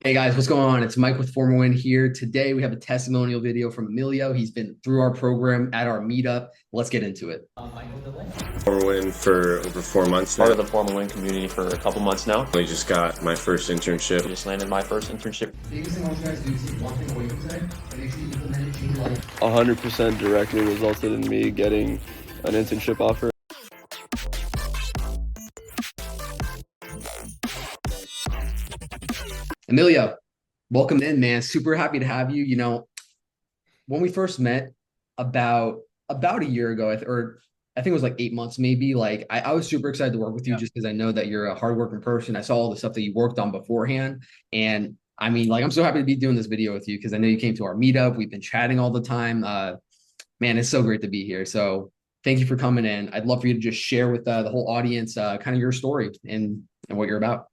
Hey guys, what's going on? It's Mike with FormAWin here. Today we have a testimonial video from Emilio. He's been through our program at our meetup. Let's get into it. FormAWin for over 4 months now. Part of the FormAWin community for a couple months now. I just got my first internship. I just landed my first internship. Biggest thing I want you guys to do is take one thing away from today and make sure you implement it in your life. 100% directly resulted in me getting an internship offer. Emilio, welcome in, man. Super happy to have you. When we first met about a year ago, or I think it was like 8 months, maybe. Like I was super excited to work with you just because I know that you're a hardworking person. I saw all the stuff that you worked on beforehand, and I mean, like I'm so happy to be doing this video with you because I know you came to our meetup. We've been chatting all the time. Man, it's so great to be here. So thank you for coming in. I'd love for you to just share with the whole audience kind of your story and what you're about.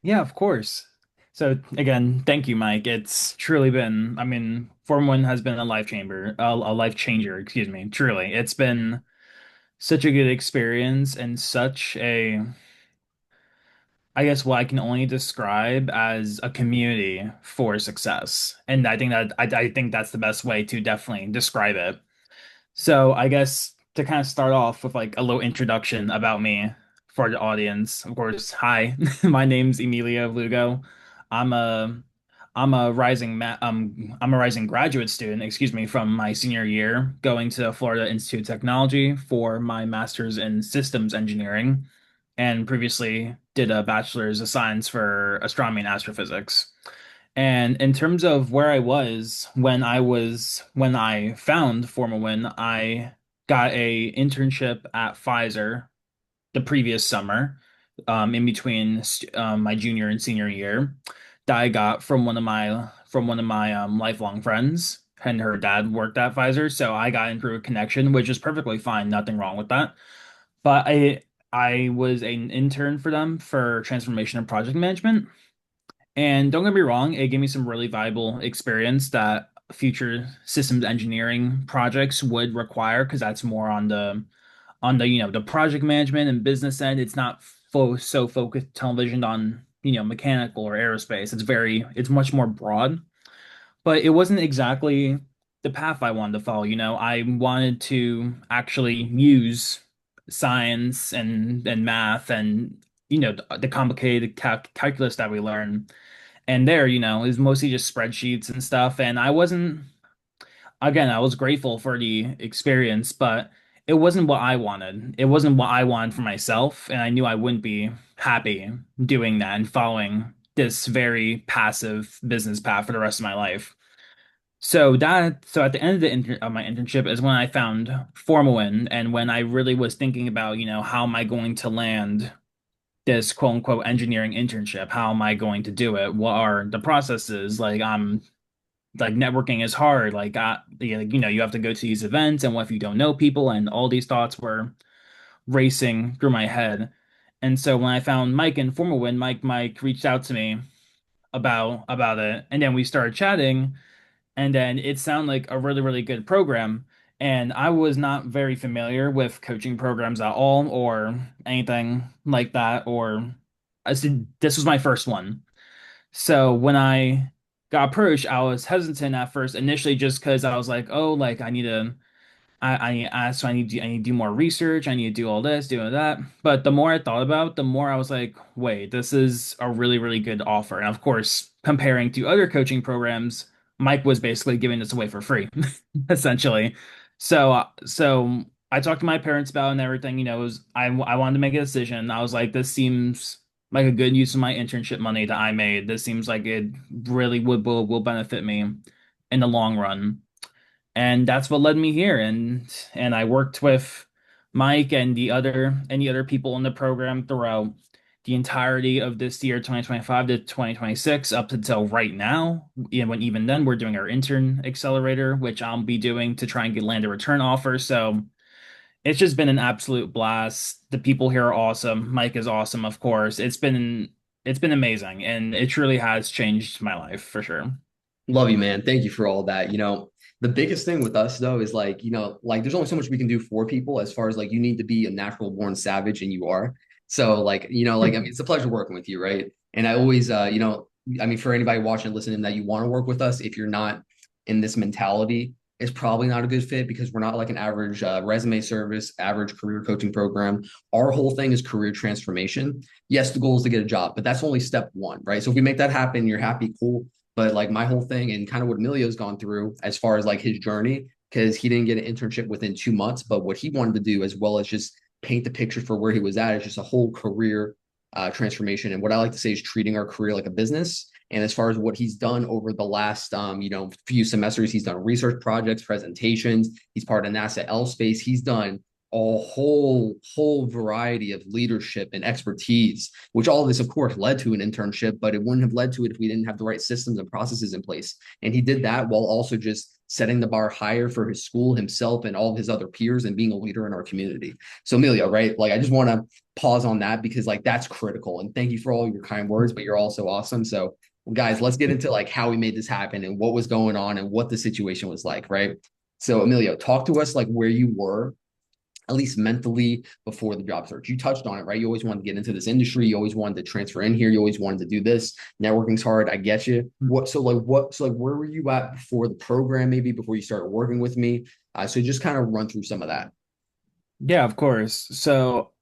Yeah, of course. So again, thank you, Mike. It's truly been, I mean, Form One has been a life changer, excuse me. Truly. It's been such a good experience and such a, I guess what I can only describe as a community for success. And I think that's the best way to definitely describe it. So I guess to kind of start off with like a little introduction about me for the audience. Of course, hi, my name's Emilio Lugo. I'm a I'm a rising graduate student, excuse me, from my senior year, going to Florida Institute of Technology for my master's in systems engineering, and previously did a bachelor's of science for astronomy and astrophysics. And in terms of where I was when I found FormAWin, I got a internship at Pfizer the previous summer, in between my junior and senior year, that I got from one of my lifelong friends, and her dad worked at Pfizer, so I got into a connection, which is perfectly fine, nothing wrong with that. But I was an intern for them for transformation and project management. And don't get me wrong, it gave me some really valuable experience that future systems engineering projects would require because that's more on the the project management and business end. It's not so focused television on mechanical or aerospace. It's much more broad, but it wasn't exactly the path I wanted to follow. I wanted to actually use science and math and the complicated calculus that we learn. And there, it was mostly just spreadsheets and stuff. And I wasn't, again, I was grateful for the experience, but it wasn't what I wanted. It wasn't what I wanted for myself. And I knew I wouldn't be happy doing that and following this very passive business path for the rest of my life. So at the end of of my internship is when I found FormAWin, and when I really was thinking about, how am I going to land this quote unquote engineering internship? How am I going to do it? What are the processes? Like I'm like networking is hard. You have to go to these events, and what if you don't know people? And all these thoughts were racing through my head. And so when I found Mike in FormAWin, Mike reached out to me about it, and then we started chatting, and then it sounded like a really, really good program. And I was not very familiar with coaching programs at all or anything like that. Or I said, this was my first one. So when I got approached, I was hesitant at first, initially just because I was like, oh, like I need to ask, so I need to do more research. I need to do all this, do all that. But the more I thought about it, the more I was like, wait, this is a really, really good offer. And of course, comparing to other coaching programs, Mike was basically giving this away for free, essentially. So I talked to my parents about it and everything. I wanted to make a decision. I was like, this seems like a good use of my internship money that I made. This seems like it really will benefit me in the long run, and that's what led me here. And I worked with Mike and the other people in the program throughout the entirety of this year 2025 to 2026 up until right now. When even then we're doing our intern accelerator, which I'll be doing to try and get land a return offer. So it's just been an absolute blast. The people here are awesome. Mike is awesome, of course. It's been amazing, and it truly has changed my life for sure. Love you, man. Thank you for all that. The biggest thing with us though is like, like there's only so much we can do for people as far as like you need to be a natural born savage and you are. So like, like I mean, it's a pleasure working with you, right? And I always I mean, for anybody watching and listening that you want to work with us, if you're not in this mentality, it's probably not a good fit because we're not like an average resume service, average career coaching program. Our whole thing is career transformation. Yes, the goal is to get a job, but that's only step one, right? So if we make that happen, you're happy, cool. But like my whole thing and kind of what Emilio's gone through as far as like his journey, because he didn't get an internship within 2 months, but what he wanted to do as well as just paint the picture for where he was at is just a whole career transformation. And what I like to say is treating our career like a business. And as far as what he's done over the last, few semesters, he's done research projects, presentations. He's part of NASA L Space. He's done a whole variety of leadership and expertise, which all of this, of course, led to an internship, but it wouldn't have led to it if we didn't have the right systems and processes in place. And he did that while also just setting the bar higher for his school, himself, and all of his other peers, and being a leader in our community. So, Emilio, right? Like, I just want to pause on that because, like, that's critical. And thank you for all your kind words, but you're also awesome. So, well, guys, let's get into like how we made this happen and what was going on and what the situation was like, right? So, Emilio, talk to us like where you were at least mentally before the job search. You touched on it, right? You always wanted to get into this industry. You always wanted to transfer in here. You always wanted to do this. Networking's hard. I get you. Where were you at before the program, maybe before you started working with me? So just kind of run through some of that. Yeah, of course. So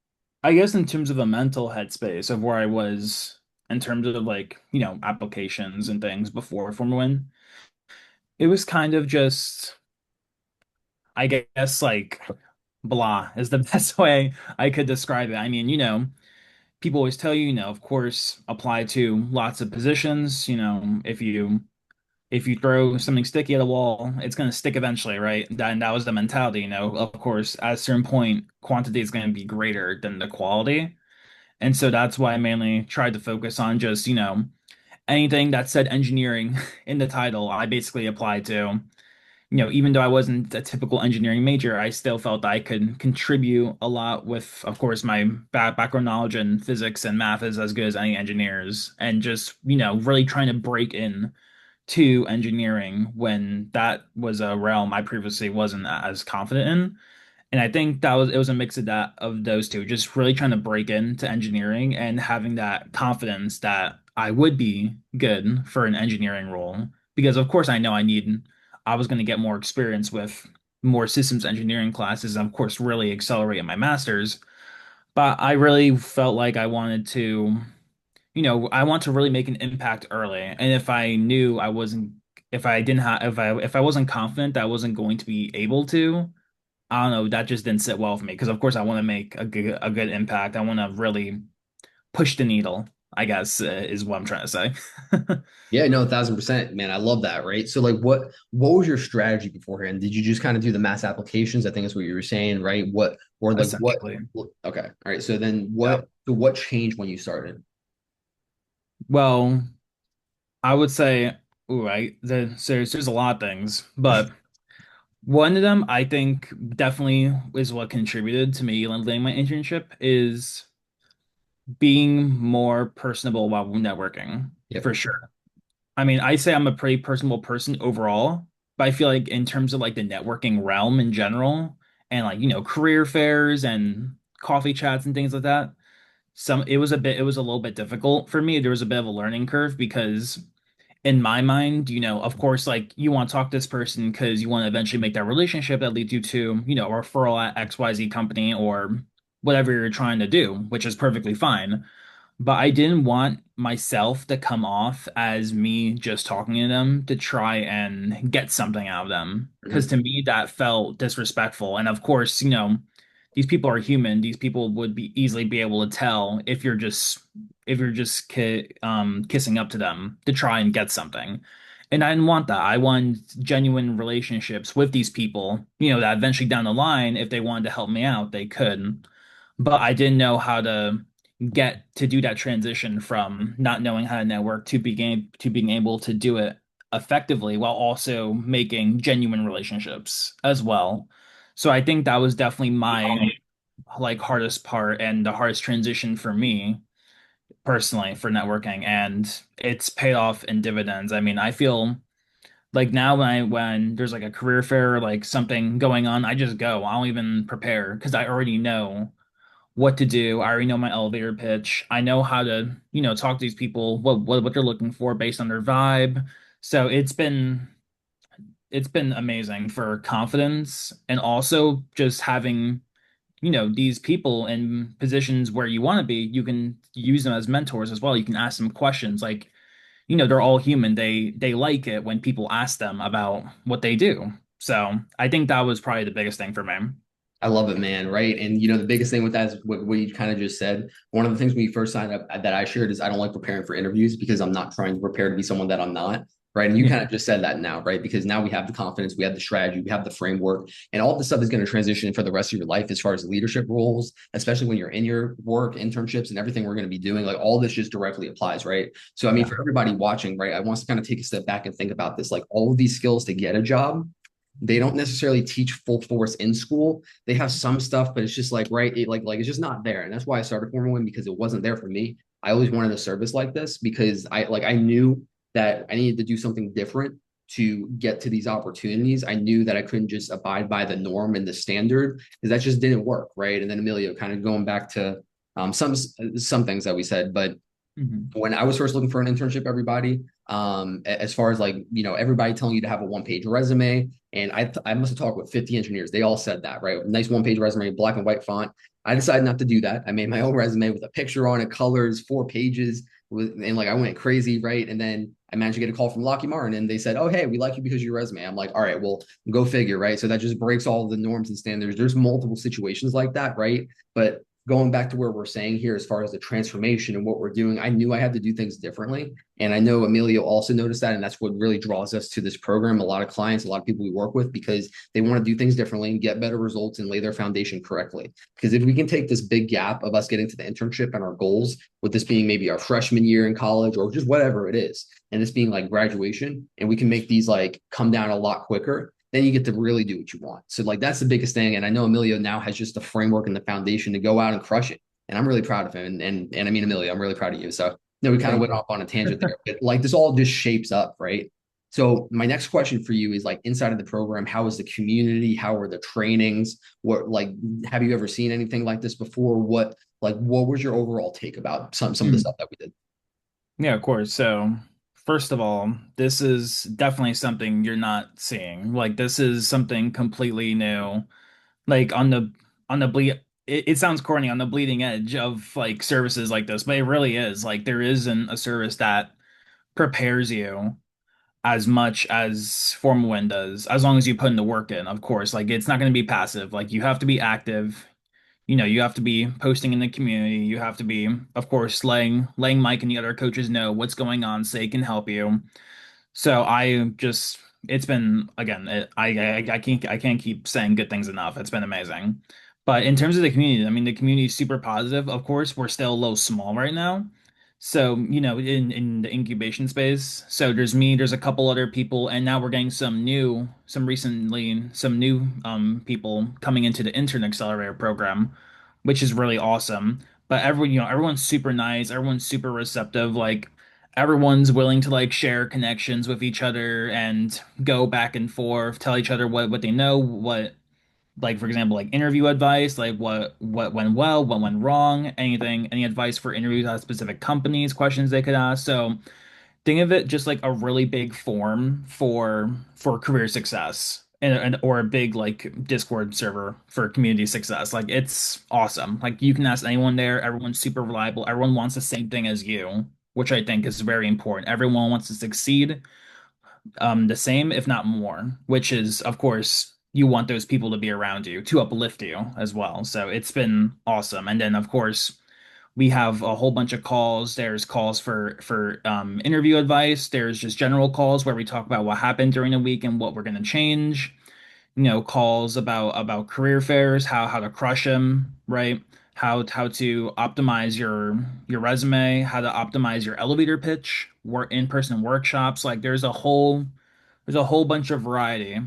I guess in terms of the mental headspace of where I was in terms of like, applications and things before FormAWin, it was kind of just, I guess, like blah is the best way I could describe it. I mean, people always tell you, of course, apply to lots of positions. If you throw something sticky at a wall, it's going to stick eventually, right? And that was the mentality, Of course, at a certain point, quantity is going to be greater than the quality. And so that's why I mainly tried to focus on just, anything that said engineering in the title, I basically applied to. Even though I wasn't a typical engineering major, I still felt I could contribute a lot with, of course, my background knowledge in physics and math is as good as any engineers, and just, really trying to break in to engineering when that was a realm I previously wasn't as confident in. And I think it was a mix of those two, just really trying to break into engineering and having that confidence that I would be good for an engineering role. Because of course I was going to get more experience with more systems engineering classes and of course really accelerate in my master's. But I really felt like I want to really make an impact early. And if I knew I wasn't if I didn't have if I wasn't confident that I wasn't going to be able to, I don't know, that just didn't sit well with me because of course I want to make a good impact. I want to really push the needle, I guess, is what I'm trying to say. Yeah, no, 1,000%, man. I love that, right? So, like, what was your strategy beforehand? Did you just kind of do the mass applications? I think that's what you were saying, right? What or like what? Essentially. Okay, all right. So then, Yeah. what changed when you started? Well, I would say, ooh, there's a lot of things, but one of them I think definitely is what contributed to me landing my internship is being more personable while networking, Yep. for sure. I mean, I say I'm a pretty personable person overall, but I feel like in terms of like the networking realm in general and like, career fairs and coffee chats and things like that, it was a little bit difficult for me. There was a bit of a learning curve because in my mind, of course, like you want to talk to this person because you want to eventually make that relationship that leads you to, a referral at XYZ company or whatever you're trying to do, which is perfectly fine. But I didn't want myself to come off as me just talking to them to try and get something out of them. Because Mhm. to me, that felt disrespectful. And of course, these people are human. These people would be easily be able to tell if you're just kissing up to them to try and get something. And I didn't want that. I wanted genuine relationships with these people, that eventually down the line, if they wanted to help me out, they could. But I didn't know how to get to do that transition from not knowing how to network to being able to do it effectively while also making genuine relationships as well. So I think that was definitely my like hardest part and the hardest transition for me personally for networking, and it's paid off in dividends. I mean, I feel like now when there's like a career fair or like something going on, I just go. I don't even prepare because I already know what to do. I already know my elevator pitch. I know how to, talk to these people, what they're looking for based on their vibe. So it's been amazing for confidence and also just having, these people in positions where you want to be. You can use them as mentors as well. You can ask them questions like, they're all human. They like it when people ask them about what they do. So I think that was probably the biggest thing for me. I love it, man. Right. And the biggest thing with that is what you kind of just said. One of the things when you first signed up that I shared is I don't like preparing for interviews because I'm not trying to prepare to be someone that I'm not. Right. And you Yeah. kind of just said that now, right? Because now we have the confidence, we have the strategy, we have the framework, and all this stuff is going to transition for the rest of your life as far as leadership roles, especially when you're in your work, internships, and everything we're going to be doing. Like all this just directly applies, right? So, I mean, Yeah. for everybody watching, right, I want to kind of take a step back and think about this. Like all of these skills to get a job, they don't necessarily teach full force in school. They have some stuff, but it's just like right, like it's just not there. And that's why I started FormAWin because it wasn't there for me. I always wanted a service like this because I knew that I needed to do something different to get to these opportunities. I knew that I couldn't just abide by the norm and the standard because that just didn't work, right? And then Emilio, kind of going back to some things that we said, but Mhm. when I was first looking for an internship, everybody, as far as like, everybody telling you to have a one-page resume. And I must have talked with 50 engineers. They all said that, right? Nice one-page resume, black and white font. I decided not to do that. I made my own resume with a picture on it, colors, 4 pages, and like I went crazy, right? And then I managed to get a call from Lockheed Martin, and they said, "Oh, hey, we like you because of your resume." I'm like, "All right, well, go figure, right?" So that just breaks all of the norms and standards. There's multiple situations like that, right? But going back to where we're saying here as far as the transformation and what we're doing, I knew I had to do things differently. And I know Emilio also noticed that. And that's what really draws us to this program. A lot of clients, a lot of people we work with, because they want to do things differently and get better results and lay their foundation correctly. Because if we can take this big gap of us getting to the internship and our goals, with this being maybe our freshman year in college or just whatever it is, and this being like graduation, and we can make these like come down a lot quicker, then you get to really do what you want. So like that's the biggest thing. And I know Emilio now has just the framework and the foundation to go out and crush it. And I'm really proud of him. And I mean, Emilio, I'm really proud of you. So we kind of Thank went you. off on a tangent there, but like this all just shapes up, right? So my next question for you is like inside of the program, how is the community? How are the trainings? What like have you ever seen anything like this before? What was your overall take about some of the Mm. stuff that we did? Yeah, of course. So, first of all, this is definitely something you're not seeing. Like, this is something completely new. Like on the bleed it sounds corny, on the bleeding edge of like services like this, but it really is. Like there isn't a service that prepares you as much as FormAWin does, as long as you put in the work in, of course. Like it's not going to be passive. Like you have to be active. You have to be posting in the community. You have to be, of course, letting Mike and the other coaches know what's going on so they can help you. So it's been again, I can't keep saying good things enough. It's been amazing. But in terms of the community, I mean, the community is super positive. Of course, we're still a little small right now. So, in the incubation space, so there's me, there's a couple other people, and now we're getting some new people coming into the Intern Accelerator program, which is really awesome. But everyone's super nice, everyone's super receptive. Like everyone's willing to like share connections with each other and go back and forth, tell each other what they know, what like for example, like interview advice, like what went well, what went wrong, any advice for interviews at specific companies, questions they could ask. So think of it just like a really big forum for career success. And or a big like Discord server for community success. Like it's awesome. Like you can ask anyone there. Everyone's super reliable. Everyone wants the same thing as you, which I think is very important. Everyone wants to succeed, the same, if not more, which is, of course, you want those people to be around you to uplift you as well. So it's been awesome. And then, of course, we have a whole bunch of calls. There's calls for interview advice. There's just general calls where we talk about what happened during the week and what we're going to change. Calls about career fairs, how to crush them, right? How to optimize your resume, how to optimize your elevator pitch, work in-person workshops. Like there's a whole bunch of variety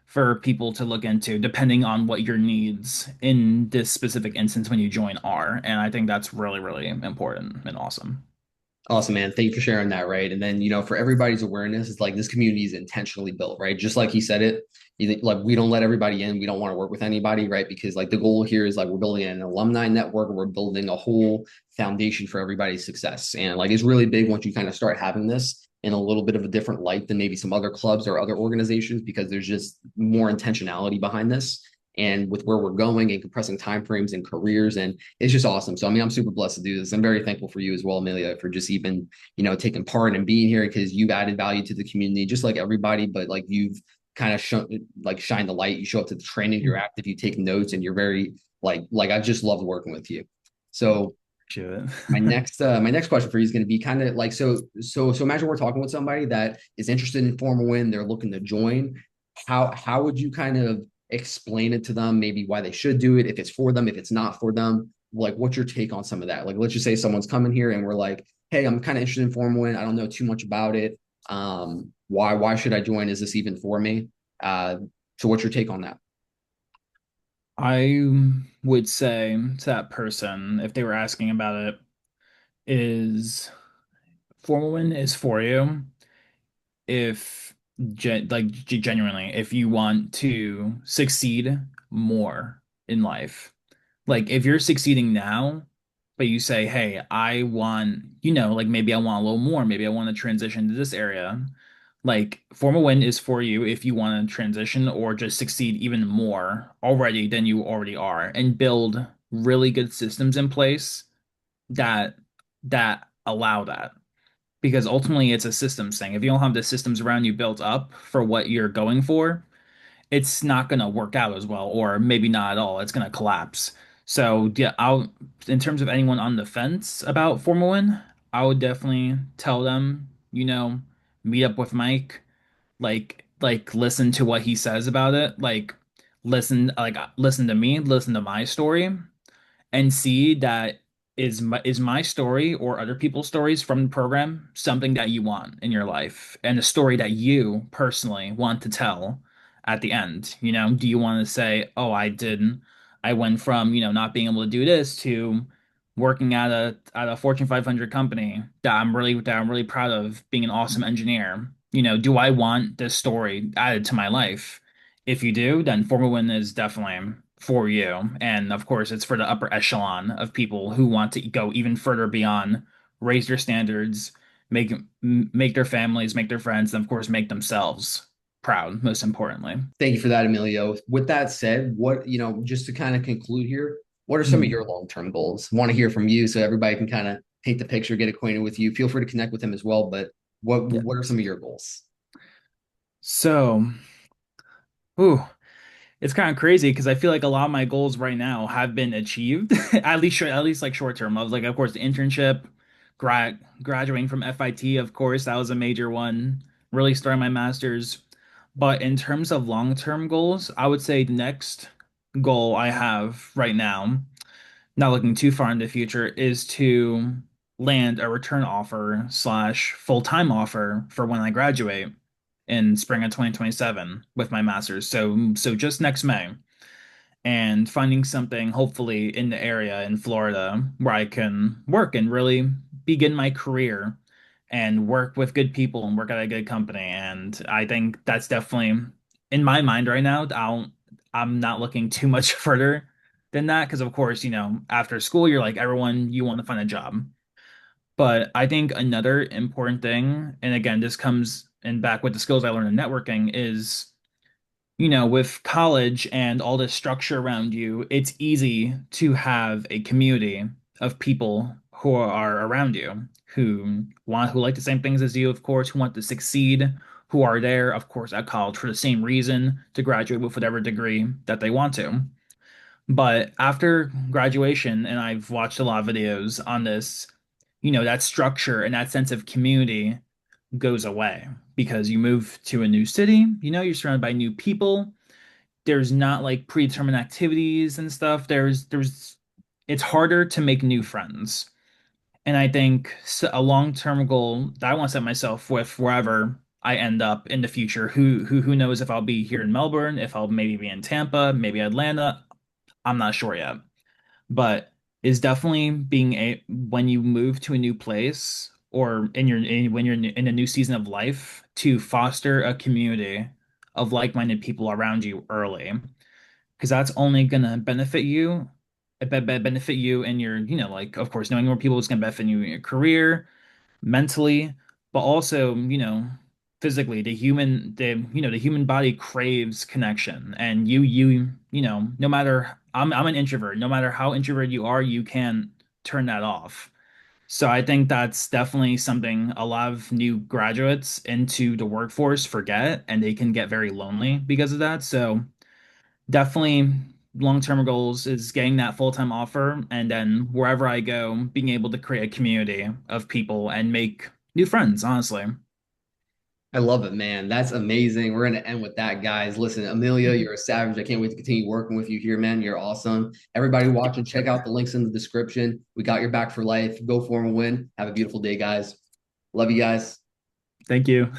for people to look into depending on what your needs in this specific instance when you join are. And I think that's really, really important and awesome. Awesome, man. Thank you for sharing that, right? And then, for everybody's awareness, it's like this community is intentionally built, right? Just like he said it, like we don't let everybody in. We don't want to work with anybody, right? Because like the goal here is like we're building an alumni network, we're building a whole foundation for everybody's success. And like it's really big once you kind of start having this in a little bit of a different light than maybe some other clubs or other organizations, because there's just more intentionality behind this. And with where we're going and compressing timeframes and careers, and it's just awesome. So I mean, I'm super blessed to do this. I'm very thankful for you as well, Amelia, for just even taking part and being here, because you've added value to the community, just like everybody. But like you've kind of shown, like, shine the light. You show up to the training, you're active, you take notes, and you're very like I just love working with you. So Appreciate my next question for you is going to be kind of like, so imagine we're talking with somebody that is interested in FormAWin, they're looking to join. How would you kind of explain it to them, maybe why they should do it, if it's for them, if it's not for them? Like, what's your take on some of that? Like, let's just say someone's coming here and we're like, hey, I'm kind of interested in FormAWin, I don't know too much about it. Why should I join? Is this even for me? So what's your take on that? I would say to that person, if they were asking about it, is FormAWin is for you if genuinely, if you want to succeed more in life. Like if you're succeeding now, but you say, hey, I want, like maybe I want a little more, maybe I want to transition to this area. Like FormAWin is for you if you want to transition or just succeed even more already than you already are and build really good systems in place that allow that. Because ultimately it's a systems thing. If you don't have the systems around you built up for what you're going for, it's not going to work out as well, or maybe not at all. It's going to collapse. So yeah, in terms of anyone on the fence about FormAWin, I would definitely tell them, meet up with Mike, like listen to what he says about it, listen to me, listen to my story, and see that is my story or other people's stories from the program something that you want in your life and a story that you personally want to tell at the end. Do you want to say, oh, I went from, not being able to do this to working at a Fortune 500 company that I'm really proud of, being an awesome engineer. Do I want this story added to my life? If you do, then FormAWin is definitely for you. And of course, it's for the upper echelon of people who want to go even further beyond, raise their standards, make their families, make their friends, and of course, make themselves proud, most importantly. Thank you for that, Emilio. With that said, just to kind of conclude here, what are some of Hmm. your long-term goals? Want to hear from you so everybody can kind of paint the picture, get acquainted with you. Feel free to connect with him as well. But Yeah. what are some of your goals? So, ooh, it's kind of crazy because I feel like a lot of my goals right now have been achieved, at least like short term. I was like, of course, the internship, graduating from FIT, of course, that was a major one. Really starting my master's. But in terms of long term goals, I would say the next goal I have right now, not looking too far into the future, is to land a return offer slash full-time offer for when I graduate in spring of 2027 with my master's. So just next May, and finding something hopefully in the area in Florida where I can work and really begin my career and work with good people and work at a good company. And I think that's definitely in my mind right now. I'm not looking too much further than that because of course, after school you're like everyone, you want to find a job. But I think another important thing, and again, this comes in back with the skills I learned in networking, is with college and all this structure around you, it's easy to have a community of people who are around you, who like the same things as you, of course, who want to succeed, who are there, of course, at college for the same reason to graduate with whatever degree that they want to. But after graduation, and I've watched a lot of videos on this, that structure and that sense of community goes away because you move to a new city, you're surrounded by new people. There's not like predetermined activities and stuff. It's harder to make new friends. And I think a long-term goal that I want to set myself with wherever I end up in the future, who knows if I'll be here in Melbourne, if I'll maybe be in Tampa, maybe Atlanta, I'm not sure yet. But is definitely being a when you move to a new place or when you're in a new season of life to foster a community of like-minded people around you early, because that's only gonna benefit you, benefit you in your, like, of course, knowing more people is gonna benefit you in your career, mentally, but also, physically. The human body craves connection, and no matter, I'm an introvert. No matter how introverted you are, you can't turn that off. So I think that's definitely something a lot of new graduates into the workforce forget, and they can get very lonely because of that. So definitely long-term goals is getting that full-time offer, and then wherever I go, being able to create a community of people and make new friends, honestly. I love it, man. That's amazing. We're gonna end with that, guys. Listen, Amelia, you're a savage. I can't wait to continue working with you here, man. You're awesome. Everybody watching, check out the links in the description. We got your back for life. Go for and win. Have a beautiful day, guys. Love you guys. Thank you.